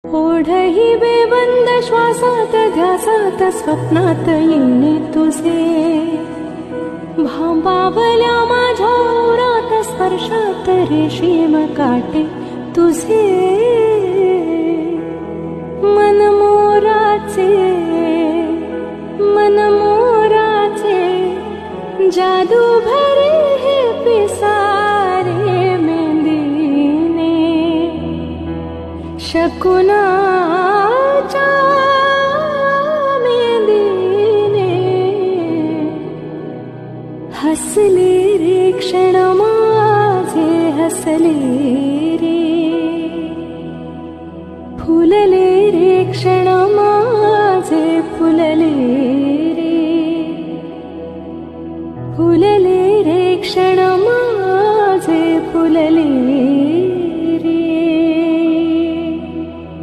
ओढही बेबंद श्वासात ध्यासात स्वप्नात येणे तुझे भांबावल्या माझ्या उरात स्पर्शात रेशीम काटे तुझे मनमोराचे जादू भरे हे पिसारे मेंदीने शकुनाच्या मेंदीने हसले रे क्षण माझे हसले रे फुलले रे क्षण माझे फुलले रे फुलले रे क्षण माझे फुलले